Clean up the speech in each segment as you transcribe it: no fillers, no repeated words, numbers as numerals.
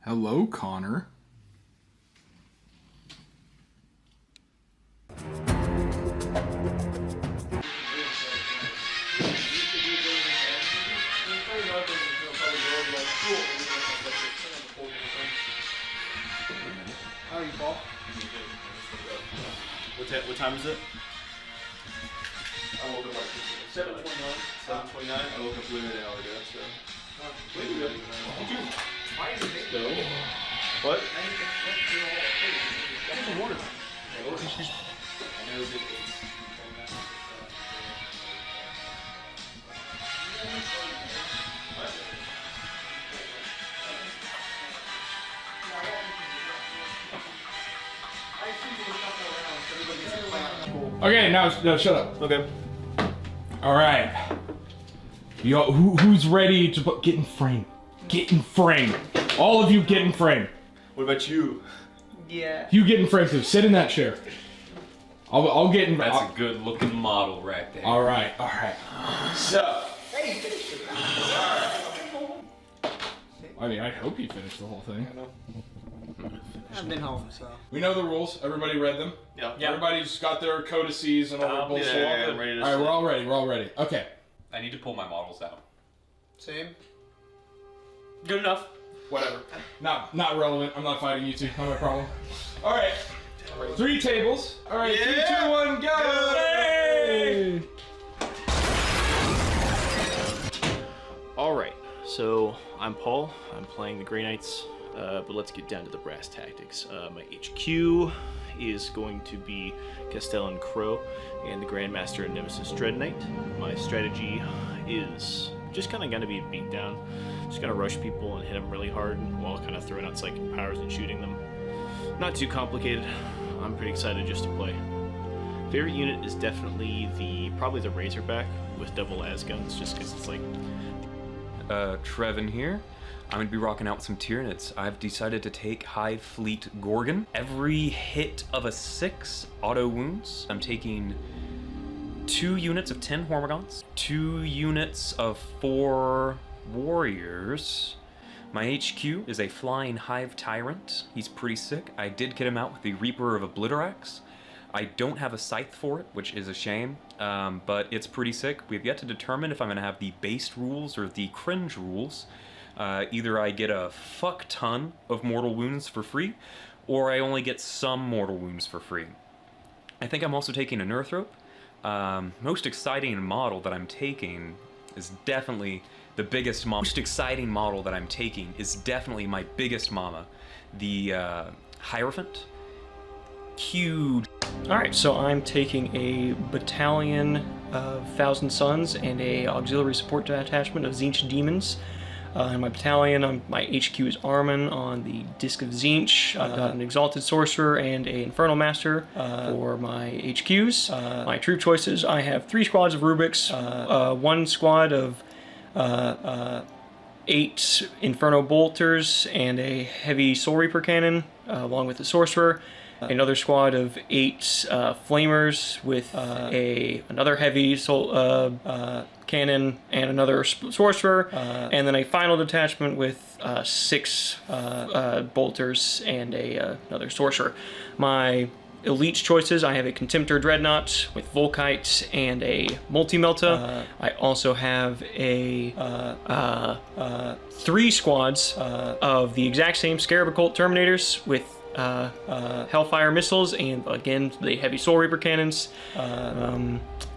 Hello, Connor. How are you, Paul? What time is it? I woke up like 7:29. 7:29. I woke up literally an hour ago, so. Wait a minute. Why is it So. What? That's some water. I know it's 8. Okay, now shut up. Okay. All right. Yo, who's ready to get in frame? Get in frame. All of you get in frame. What about you? Yeah. You get in frame too. Sit in that chair. I'll get in. That's a good looking model right there. All right. So. I mean, I hope you finished the whole thing. I've been home, so. We know the rules. Everybody read them. Yeah. Everybody's got their codices and all their bullshit. Yeah, I'm ready to All right, we're all ready. Okay. I need to pull my models out. Same. Good enough. Whatever. Not relevant. I'm not fighting you two. Not my problem. All right. 3 tables. All right. 3, 2, 1, go! Hey! Alright, so I'm Paul, I'm playing the Grey Knights, but let's get down to the brass tactics. My HQ is going to be Castellan Crow and the Grandmaster and Nemesis Dread Knight. My strategy is just kind of going to be a beatdown, just going to rush people and hit them really hard while kind of throwing out psychic powers and shooting them. Not too complicated, I'm pretty excited just to play. Favorite unit is definitely probably the Razorback with double as guns, just because it's like Trevin here. I'm going to be rocking out with some Tyranids. I've decided to take Hive Fleet Gorgon. Every hit of a 6 auto wounds. I'm taking 2 units of 10 Hormigons, 2 units of 4 Warriors. My HQ is a Flying Hive Tyrant. He's pretty sick. I did get him out with the Reaper of Obliterax. I don't have a scythe for it, which is a shame, but it's pretty sick. We've yet to determine if I'm going to have the based rules or the cringe rules. Either I get a fuck ton of mortal wounds for free, or I only get some mortal wounds for free. I think I'm also taking a Nerthrope. Most exciting model that I'm taking is definitely the biggest mama. Most exciting model that I'm taking is definitely my biggest mama, the Hierophant. Huge. Alright, so I'm taking a battalion of Thousand Suns and a auxiliary support detachment of Tzeentch Demons. In my battalion, my HQ is Armin on the Disc of Tzeentch. I've got an Exalted Sorcerer and a Infernal Master for my HQs. My troop choices, I have 3 squads of Rubiks, 1 squad of 8 Inferno Bolters and a heavy Soul Reaper cannon, along with the Sorcerer. Another squad of 8 Flamers with another heavy soul cannon and another Sorcerer, and then a final detachment with 6 Bolters and another Sorcerer. My elite choices, I have a Contemptor Dreadnought with Volkite and a Multi-Melta. I also have a 3 squads of the exact same Scarab Occult Terminators with Hellfire missiles and again the heavy Soul Reaper cannons.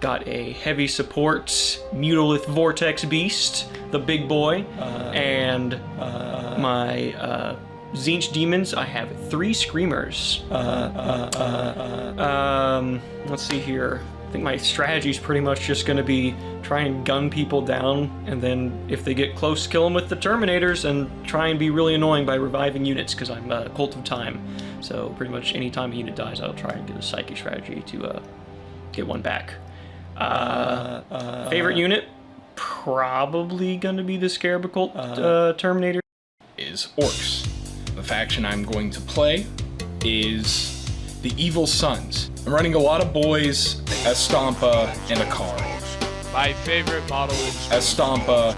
Got a heavy support Mutalith Vortex Beast, the big boy, and my Tzeentch Demons. I have 3 Screamers. Let's see here. I think my strategy is pretty much just going to be try and gun people down, and then if they get close, kill them with the Terminators, and try and be really annoying by reviving units, because I'm a Cult of Time. So pretty much any time a unit dies, I'll try and get a psychic strategy to get one back. Favorite unit? Probably going to be the Scarab Occult Terminator. Is Orcs. The faction I'm going to play is the Evil Sons. I'm running a lot of boys, a Stompa, and a car. My favorite model is A Stompa,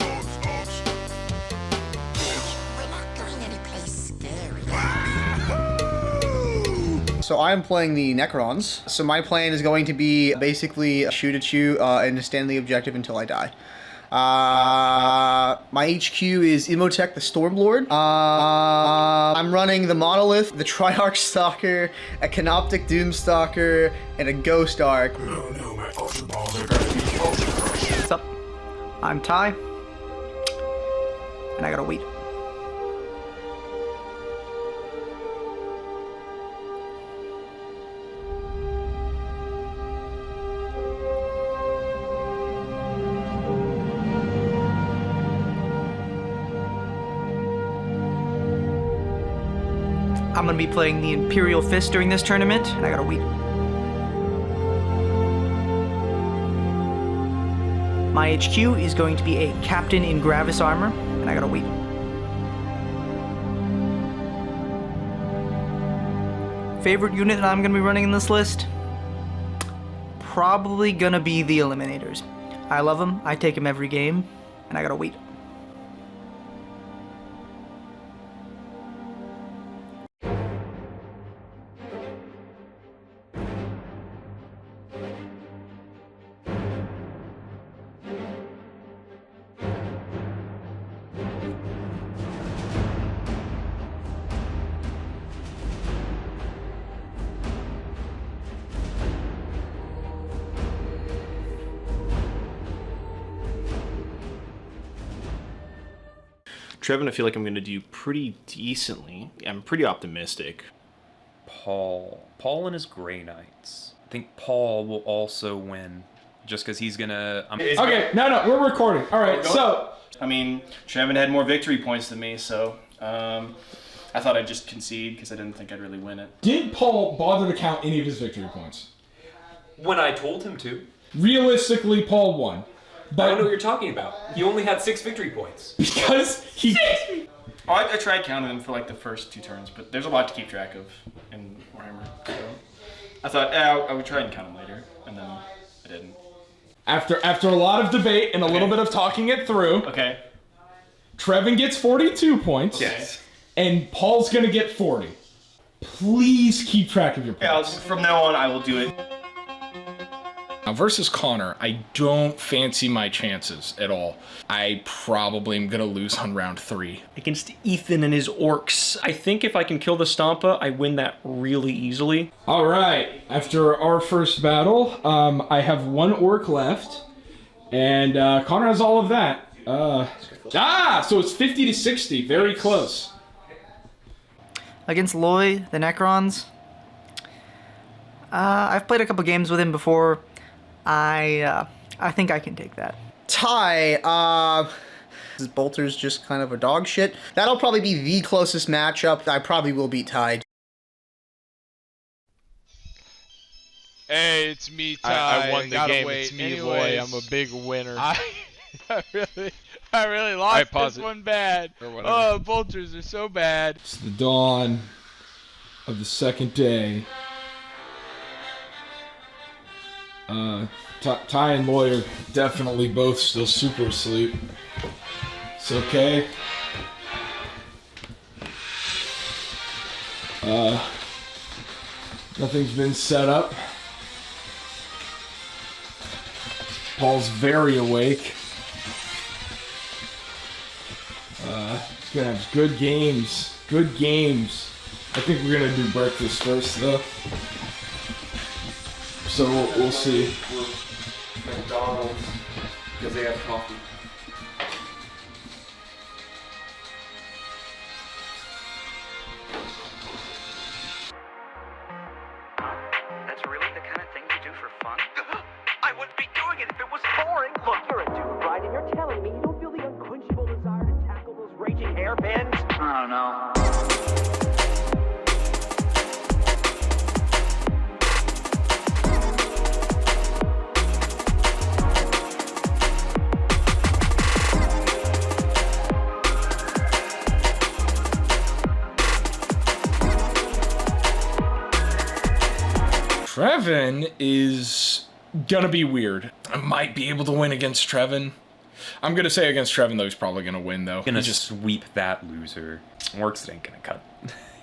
So I'm playing the Necrons. So my plan is going to be basically shoot at you and stand the objective until I die. My HQ is Imhotep the Stormlord. I'm running the Monolith, the Triarch Stalker, a Canoptic Doomstalker, and a Ghost Arc. What's up? I'm Ty, and I got a wheat. I'm gonna be playing the Imperial Fist during this tournament, and I got a wheat. My HQ is going to be a Captain in Gravis armor, and I got a wheat. Favorite unit that I'm gonna be running in this list? Probably gonna be the Eliminators. I love them, I take them every game, and I got a wheat. Trevin, I feel like I'm going to do pretty decently. I'm pretty optimistic. Paul and his Grey Knights. I think Paul will also win, just because he's gonna. Okay, no, we're recording. All right, so I mean, Trevin had more victory points than me, so I thought I'd just concede because I didn't think I'd really win it. did Paul bother to count any of his victory points? When I told him to. Realistically, Paul won. I don't know what But you're talking about. He only had 6 victory points. because he... Oh, I tried counting them for like the first 2 turns, but there's a lot to keep track of in Warhammer. So I thought I would try and count them later, and then I didn't. After a lot of debate and a little bit of talking it through, Okay. Trevin gets 42 points. Yes. And Paul's gonna get 40. Please keep track of your Yeah, points. from now on I will do it. Now versus Connor, I don't fancy my chances at all. I probably am gonna lose on round 3. Against Ethan and his orcs. I think if I can kill the Stompa, I win that really easily. All right, after our first battle, I have 1 orc left, and Connor has all of that. So it's 50 to 60, very close. Against Loy, the Necrons. I've played a couple games with him before. I think I can take that. Ty, this Bolter's just kind of a dog shit. That'll probably be the closest matchup. I probably will beat Ty. Hey, it's me, Ty. I won the Gotta game. wait. It's me, Anyways, boy. I'm a big winner. I really lost pause this it. one bad. Or whatever. Oh, Bolters are so bad. It's the dawn of the second day. Ty and Loy are definitely both still super asleep. It's okay. Nothing's been set up. Paul's very awake. Gonna have good games. Good games. I think we're gonna do breakfast first, though. So we'll see. McDonald's, because they have coffee. That's really the kind of thing you do for fun? I wouldn't be doing it if it was boring. Look, you're a dude, right? And you're telling me you don't feel the unquenchable desire to tackle those raging hairpins? I don't know. Trevin is gonna be weird. I might be able to win against Trevin. I'm gonna say against Trevin, though, he's probably gonna win, though. Gonna He just sweep that loser. Orcs ain't gonna cut.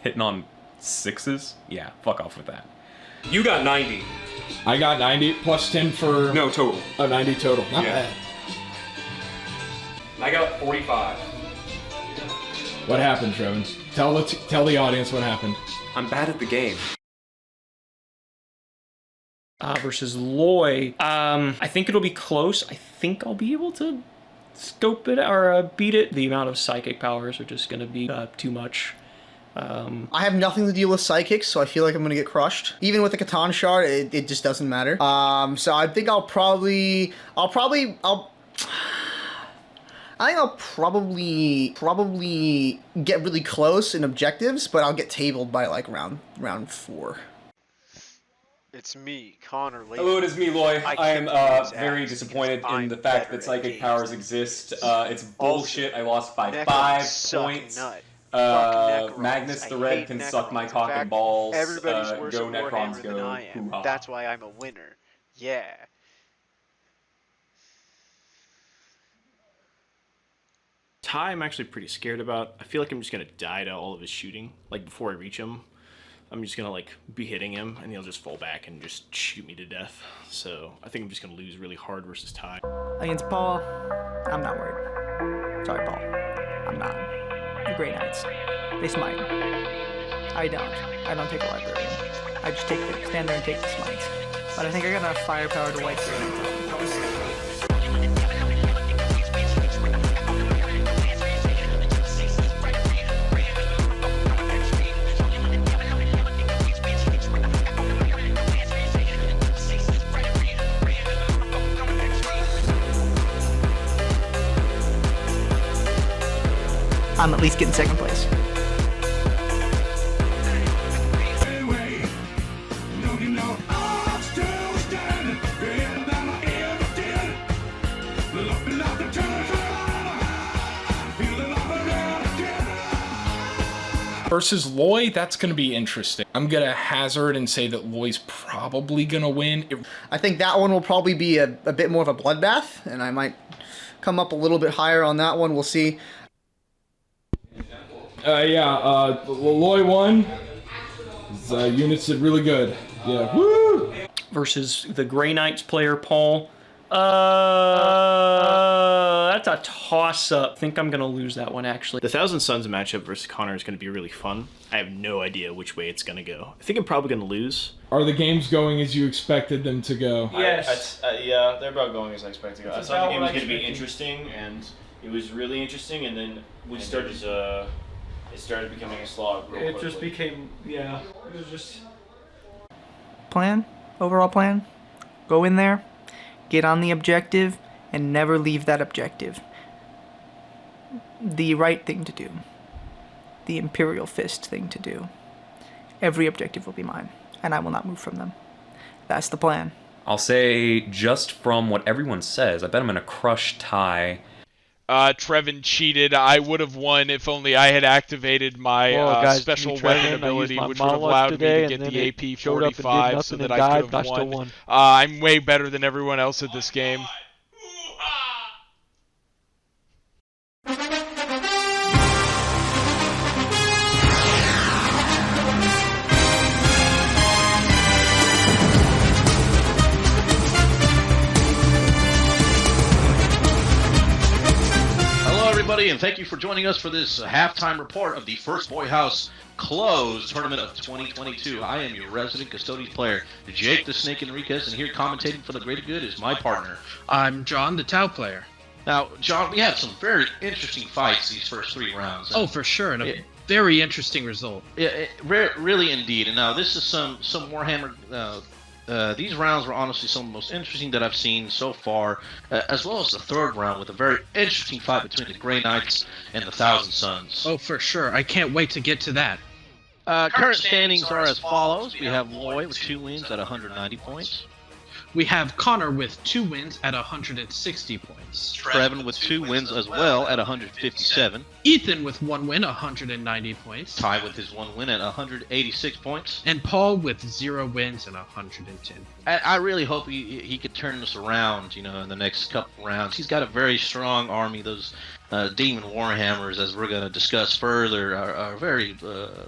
Hitting on 6s? Yeah, fuck off with that. You got 90. I got 90 plus 10 for No, total. 90 total. Not Yeah. bad. I got 45. What happened, Trevin? Tell the audience what happened. I'm bad at the game. Versus Loy. I think it'll be close. I think I'll be able to scope it or beat it. The amount of psychic powers are just going to be too much. I have nothing to deal with psychics, so I feel like I'm gonna get crushed. Even with the Catan Shard, it just doesn't matter. So I think I'll probably get really close in objectives, but I'll get tabled by like round 4. It's me, Connor Layton. Hello, it is me, Loy. I I am kicked his very ass disappointed because in I'm the fact better that at psychic games powers than exist. you. It's bullshit. I lost by Necrons 5 suck, points. nut. Fuck Necrons. Magnus the I Red hate can Necrons. suck my In cock and fact, balls. Everybody's worse Go at Necrons, Warhammer go. than I am. Hoo-ha. That's why I'm a winner. Yeah. Ty, I'm actually pretty scared about. I feel like I'm just gonna die to all of his shooting. Like before I reach him, I'm just gonna like be hitting him, and he'll just fall back and just shoot me to death. So I think I'm just gonna lose really hard versus Ty. Against Paul, I'm not worried. Sorry, Paul. I'm not. The Grey Knights. They smite. I don't take a librarian. I just stand there and take the smites. But I think I got enough firepower to wipe Grey Knights out. I'm at least getting second place. Versus Loy, that's going to be interesting. I'm going to hazard and say that Loy's probably going to win. I think that one will probably be a bit more of a bloodbath, and I might come up a little bit higher on that one. We'll see. Loy won. His units did really good. Yeah, woo! Versus the Grey Knights player, Paul. That's a toss-up. I think I'm gonna lose that one, actually. The Thousand Suns matchup versus Connor is gonna be really fun. I have no idea which way it's gonna go. I think I'm probably gonna lose. Are the games going as you expected them to go? Yes. Yeah, they're about going as I expected to go. I It's thought the game about was what going I to be expected. interesting, and it was really interesting, and then it started becoming a slog real It quickly. just became, yeah, it was just... Overall plan, go in there, get on the objective, and never leave that objective. The right thing to do. The Imperial Fist thing to do. Every objective will be mine, and I will not move from them. That's the plan. I'll say, just from what everyone says, I bet I'm going to crush Ty. Trevin cheated. I would have won if only I had activated my special weapon ability, which would have allowed me to get the AP 45 so that I could have won. I'm way better than everyone else at this game. Everybody, and thank you for joining us for this halftime report of the First Boy House Closed Tournament of 2022. I am your resident Custodes player, Jake the Snake Enriquez, and here commentating for the greater good is my partner. I'm John, the Tau player. Now, John, we had some very interesting fights these first 3 rounds. Oh, for sure, and a very interesting result. Yeah, really indeed. And now this is some Warhammer. These rounds were honestly some of the most interesting that I've seen so far, as well as the third round with a very interesting fight between the Grey Knights and the Thousand Suns. Oh, for sure. I can't wait to get to that. Current standings are as follows. We have Loy with 2 wins at 190 points. We have Connor with 2 wins at 160 points. Trevin with 2 wins as well at 157. Ethan with 1 win, 190 points. Ty with his 1 win at 186 points. And Paul with 0 wins and 110. I really hope he could turn this around, in the next couple rounds. He's got a very strong army. Those Demon Warhammers, as we're going to discuss further, are a very,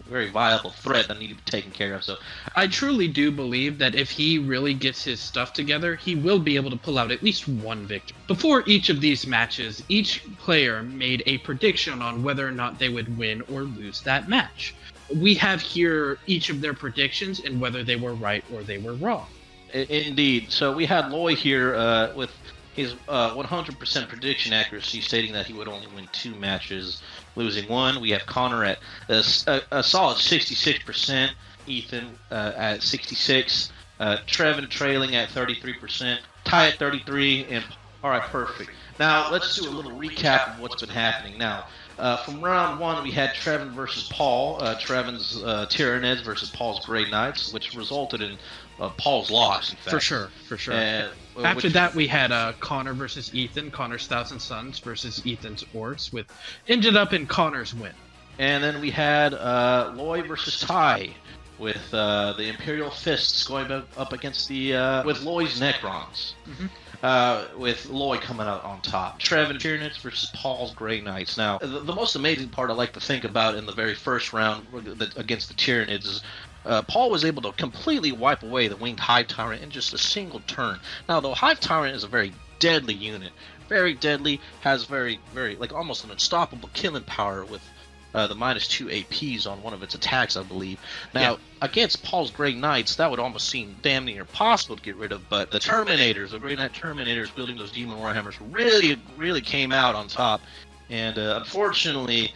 very viable threat that need to be taken care of. So I truly do believe that if he really gets his stuff together, he will be able to pull out at least one victory. Before each of these matches, each player made a prediction on whether or not they would win or lose that match. We have here each of their predictions and whether they were right or they were wrong. Indeed. So we had Loy here with his 100% prediction accuracy, stating that he would only win 2 matches, losing 1. We have Connor at a solid 66%, Ethan at 66, Trevin trailing at 33%, Ty at 33, and all right, perfect. Now let's do a little recap of what's been happening. Now, from round 1, we had Trevin versus Paul. Trevin's Tyranids versus Paul's Grey Knights, which resulted in Paul's loss, in fact. For sure. After that, we had Connor versus Ethan, Connor's Thousand Sons versus Ethan's Orcs, ended up in Connor's win. And then we had Loy versus Ty, with the Imperial Fists going up against with Loy's Necrons. With Loy coming out on top. Trevin Tyranids versus Paul's Grey Knights. Now, the most amazing part I like to think about in the very first round against the Tyranids is Paul was able to completely wipe away the Winged Hive Tyrant in just a single turn. Now, the Hive Tyrant is a very deadly unit. Very deadly, has very, very, almost an unstoppable killing power with the -2 APs on one of its attacks, I believe. Now, against Paul's Grey Knights, that would almost seem damn near impossible to get rid of, but the Terminators, the Grey Knight Terminators building those Demon Warhammers really, really came out on top. And unfortunately,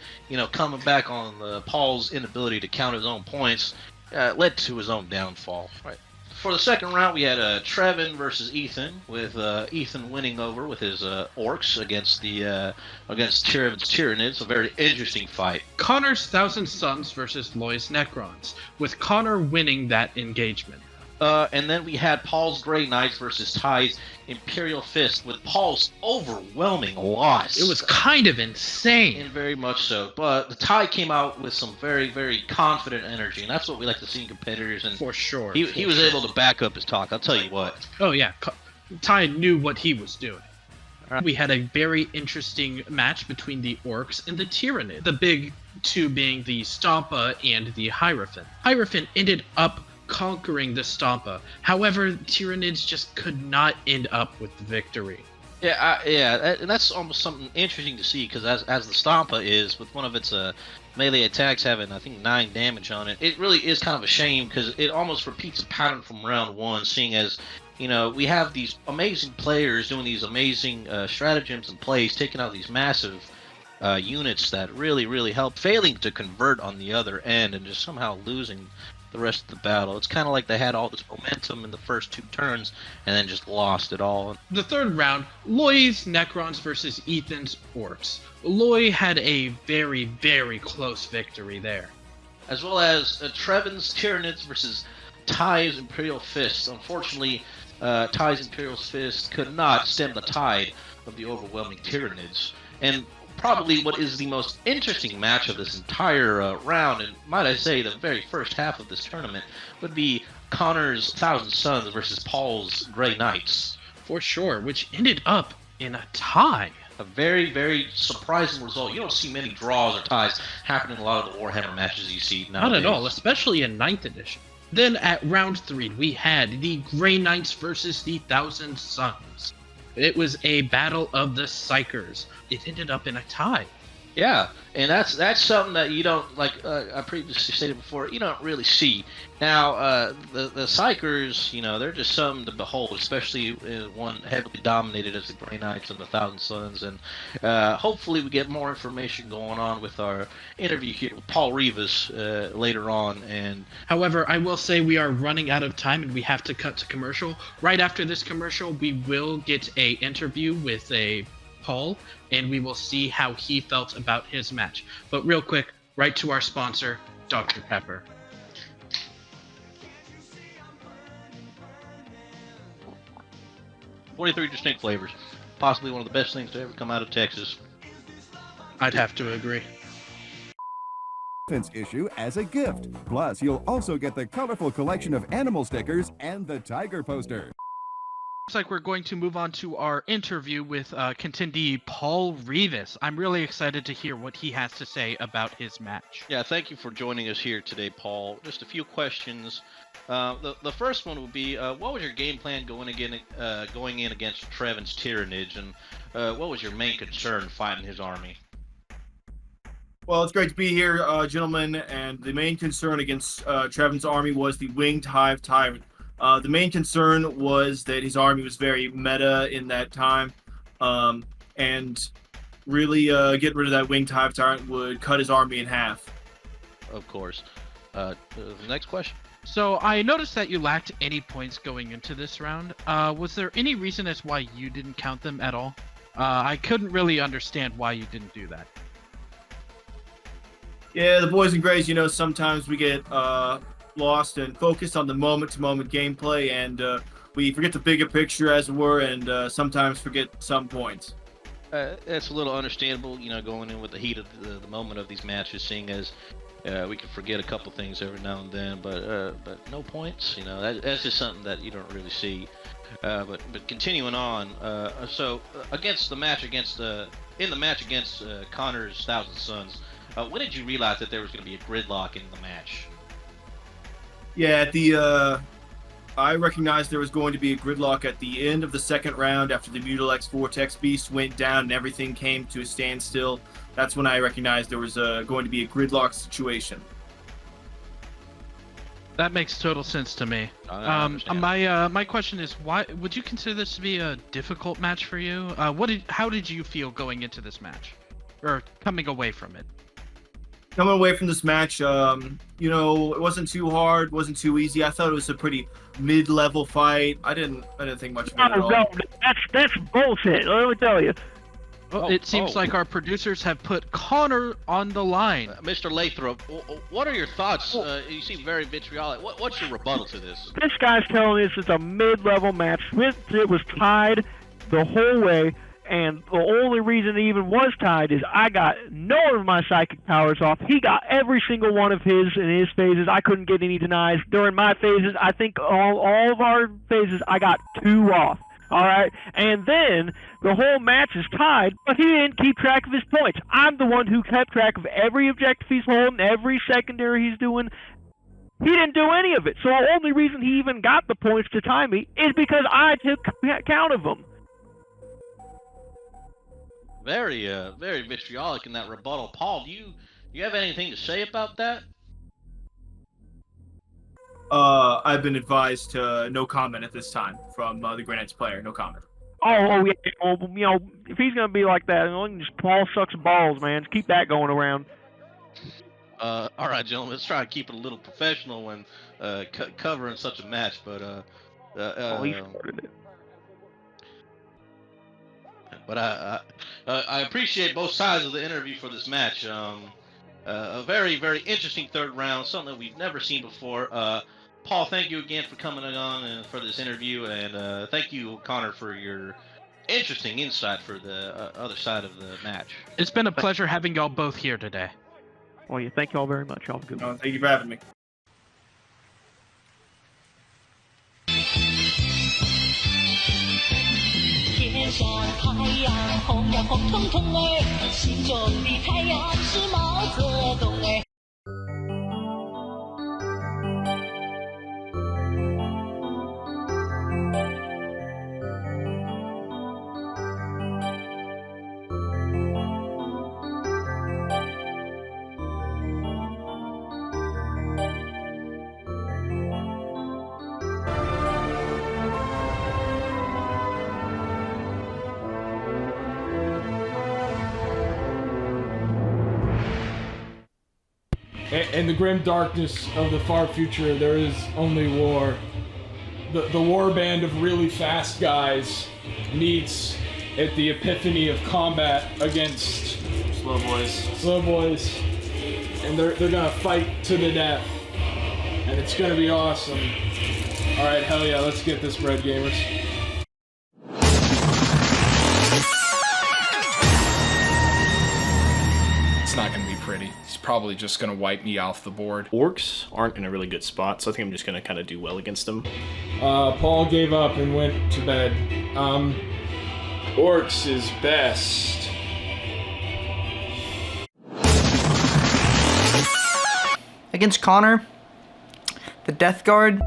coming back on Paul's inability to count his own points, led to his own downfall. Right. For the second round, we had Trevin versus Ethan, with Ethan winning over with his Orcs against Trevin's Tyranids. A very interesting fight. Connor's Thousand Sons versus Loy's Necrons, with Connor winning that engagement. And then we had Paul's Grey Knights versus Ty's Imperial Fist, with Paul's overwhelming loss. It was kind of insane. And very much so. But the Ty came out with some very, very confident energy, and that's what we like to see in competitors. And for sure. He was able to back up his talk, I'll tell you what. Oh, yeah. Ty knew what he was doing. We had a very interesting match between the Orcs and the Tyranid. The big two being the Stompa and the Hierophant. Hierophant ended up conquering the Stompa. However, Tyranids just could not end up with the victory. And that's almost something interesting to see, because as the Stompa is, with one of its melee attacks having, I think, 9 damage on it, it really is kind of a shame, because it almost repeats a pattern from round 1, seeing as, we have these amazing players doing these amazing stratagems and plays, taking out these massive units that really, really help, failing to convert on the other end, and just somehow losing the rest of the battle. It's kind of like they had all this momentum in the first 2 turns and then just lost it all. The third round, Loy's Necrons versus Ethan's Orcs. Loy had a very, very close victory there. As well as Trevin's Tyranids versus Ty's Imperial Fists. Unfortunately, Ty's Imperial Fist could not stem the tide of the overwhelming Tyranids. And probably what is the most interesting match of this entire round, and might I say the very first half of this tournament, would be Connor's Thousand Sons versus Paul's Grey Knights. For sure, which ended up in a tie. A very, very surprising result. You don't see many draws or ties happening in a lot of the Warhammer matches you see nowadays. Not at all, especially in 9th edition. Then at round 3, we had the Grey Knights versus the Thousand Sons. It was a battle of the Psykers. It ended up in a tie. Yeah, and that's something that you don't, like I previously stated before, you don't really see. Now, the Psykers, they're just something to behold, especially one heavily dominated as the Grey Knights and the Thousand Sons. And hopefully we get more information going on with our interview here with Paul Rivas later on. And however, I will say we are running out of time and we have to cut to commercial. Right after this commercial, we will get a interview with Paul, and we will see how he felt about his match. But real quick, right to our sponsor, Dr. Pepper. "43 distinct flavors, possibly one of the best things to ever come out of Texas. I'd have to agree. Issue as a gift. Plus, you'll also get the colorful collection of animal stickers and the tiger poster. Looks like we're going to move on to our interview with contendee Paul Rivas. I'm really excited to hear what he has to say about his match. Yeah, thank you for joining us here today, Paul. Just a few questions. The first one would be, what was your game plan going in against Treven's Tyrannage, and what was your main concern fighting his army? Well, it's great to be here, gentlemen, and the main concern against Treven's army was the Winged Hive Tyrant. The main concern was that his army was very meta in that time, and really getting rid of that Winged Hive Tyrant would cut his army in half. Of course. The next question? So I noticed that you lacked any points going into this round. Was there any reason as why you didn't count them at all? I couldn't really understand why you didn't do that. Yeah, the boys and grays, sometimes we get lost and focused on the moment-to-moment gameplay, and we forget the bigger picture, as it were, and sometimes forget some points. That's a little understandable, going in with the heat of the moment of these matches, seeing as we can forget a couple things every now and then, but no points, that's just something that you don't really see. But continuing on, so against the match against Connor's Thousand Sons, when did you realize that there was going to be a gridlock in the match? Yeah, I recognized there was going to be a gridlock at the end of the second round after the Mutilex Vortex Beast went down and everything came to a standstill. That's when I recognized there was going to be a gridlock situation. That makes total sense to me. My question is, why would you consider this to be a difficult match for you? How did you feel going into this match, or coming away from it? Coming away from this match, it wasn't too hard, wasn't too easy. I thought it was a pretty mid-level fight. I didn't think much of it at all. No, that's bullshit. Let me tell you. Well, it seems like our producers have put Connor on the line. Mr. Lathrop, what are your thoughts? You seem very vitriolic. What's your rebuttal to this? This guy's telling us it's a mid-level match. It was tied the whole way, and the only reason it even was tied is I got none of my psychic powers off. He got every single one of his in his phases. I couldn't get any denies. During my phases, I think all of our phases, I got 2 off. All right, and then the whole match is tied, but he didn't keep track of his points. I'm the one who kept track of every objective he's holding, every secondary he's doing. He didn't do any of it. So the only reason he even got the points to tie me is because I took count of them. Very vitriolic in that rebuttal. Paul, do you have anything to say about that? I've been advised to no comment at this time from the Grey Knights player. No comment. Oh yeah. Well, if he's gonna be like that, just Paul sucks balls, man. Just keep that going around. All right, gentlemen. Let's try to keep it a little professional when covering such a match. But he started it. But I appreciate both sides of the interview for this match. A very, very interesting third round, something that we've never seen before. Paul, thank you again for coming on and for this interview, and thank you, Connor, for your interesting insight for the other side of the match. It's been a pleasure having y'all both here today. Well, yeah, thank y'all very much. Y'all have a good one. Thank you for having me. In the grim darkness of the far future, there is only war. The war band of really fast guys meets at the epiphany of combat against slow boys. And they're gonna fight to the death. And it's gonna be awesome. Alright, hell yeah, let's get this bread, gamers. probably just gonna wipe me off the board. Orcs aren't in a really good spot, so I think I'm just gonna kind of do well against them. Paul gave up and went to bed. Orcs is best. Against Connor, the Death Guard.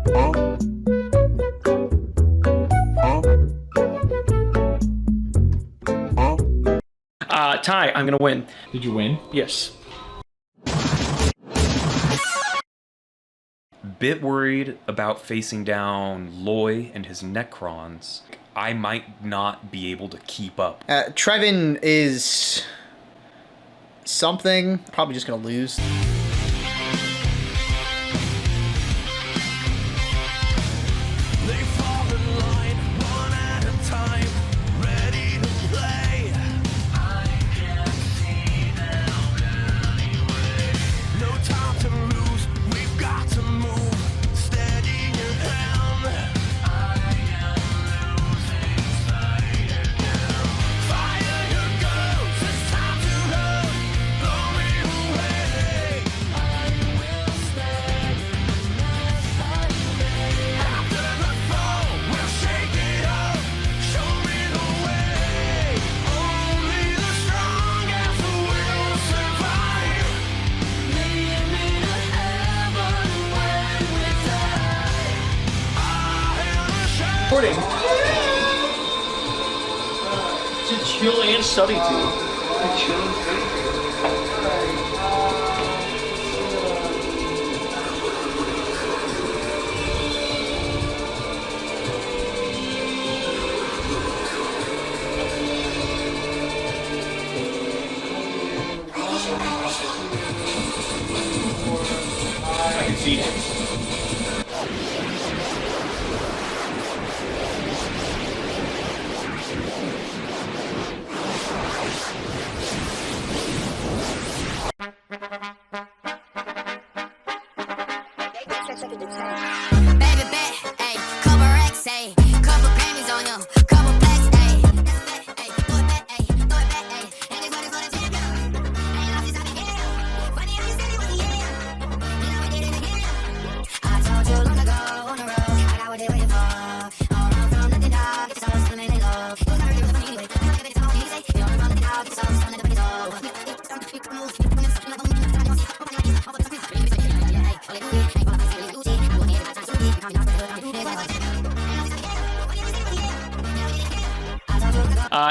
Ty, I'm gonna win. Did you win? Yes. Bit worried about facing down Loy and his Necrons. I might not be able to keep up. Trevin is something. Probably just gonna lose. Recording. To chill and study to. I can see it.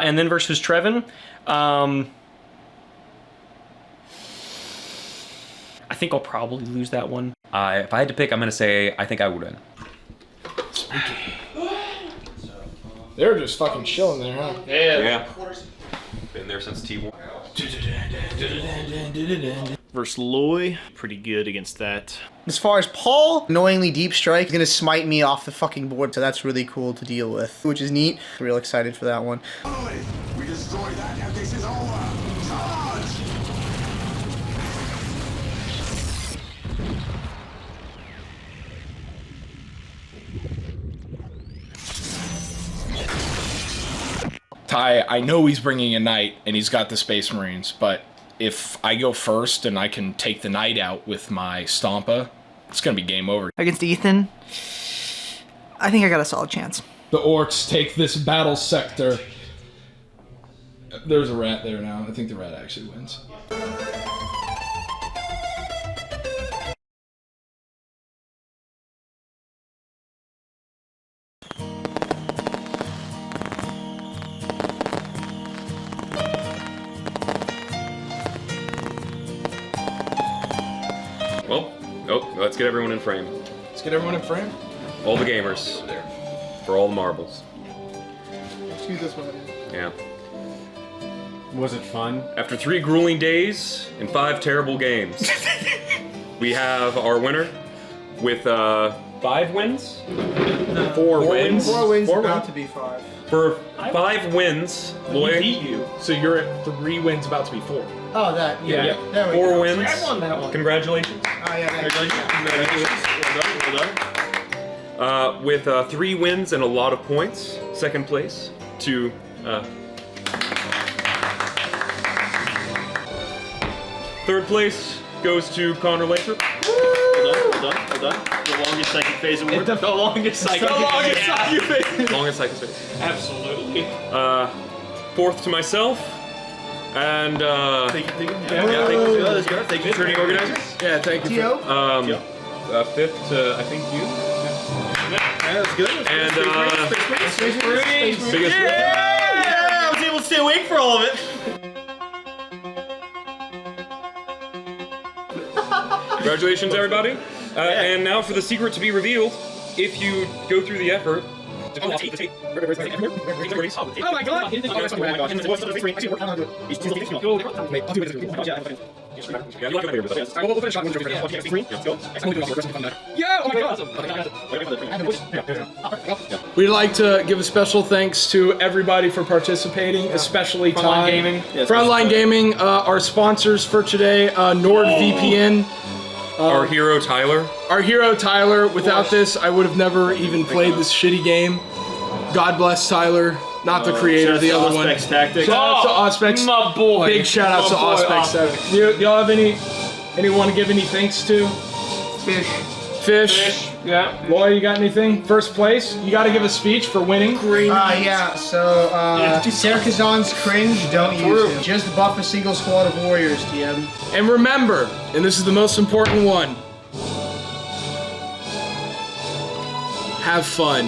And then versus Trevin, I think I'll probably lose that one. If I had to pick, I'm gonna say I think I would win. They were just fucking chilling there, huh? Yeah. Been there since T1. Versus Loy, pretty good against that. As far as Paul, annoyingly Deep Strike is gonna smite me off the fucking board, so that's really cool to deal with, which is neat. Real excited for that one. We destroy that and this is over. Charge! Ty, I know he's bringing a knight and he's got the Space Marines, but if I go first and I can take the knight out with my Stompa, it's gonna be game over. Against Ethan, I think I got a solid chance. The orcs take this battle sector. There's a rat there now. I think the rat actually wins. Well, let's get everyone in frame. Let's get everyone in frame. All the gamers. There. For all the marbles. Excuse this one. Yeah. Was it fun? After 3 grueling days and 5 terrible games, we have our winner with 5 wins? 4 wins. 4 wins, Four about wins. to be 5. For 5 wins, Loy. beat you. So you're at 3 wins, about to be 4. Oh, that, yeah. There we 4 go. wins. I won that one. Congratulations. Oh, yeah, Congratulations. Well done. With 3 wins and a lot of points, second place to third place, goes to Connor Lathrop. Hold on. The longest psychic phase award. The longest psychic phase. Longest psychic phase. Absolutely. Fourth to myself. And Thank you. thank you, turning organizer. Yeah, thank you. Fifth to I think you. Yeah, that's good. And biggest. Yeah, I was able to stay awake for all of it. Congratulations, everybody. And now for the secret to be revealed. If you go through the effort. Oh my god! We'd like to give a special thanks to everybody for participating, especially Frontline Ty. Gaming. Frontline Gaming, our sponsors for today, NordVPN. Our hero Tyler. Our hero Tyler. Without this, I would have never even played this shitty game. God bless Tyler. Not the creator, the other one. Auspex Tactics. Shout out to Auspex. My boy. Big shout out to Auspex Tactics. Y'all have anyone to give any thanks to? Fish. Yeah. Loy, you got anything? First place? You got to give a speech for winning. Yeah, so, Serkazon's cringe, don't use him. Just buff a single squad of warriors, TM. And remember, and this is the most important one, have fun.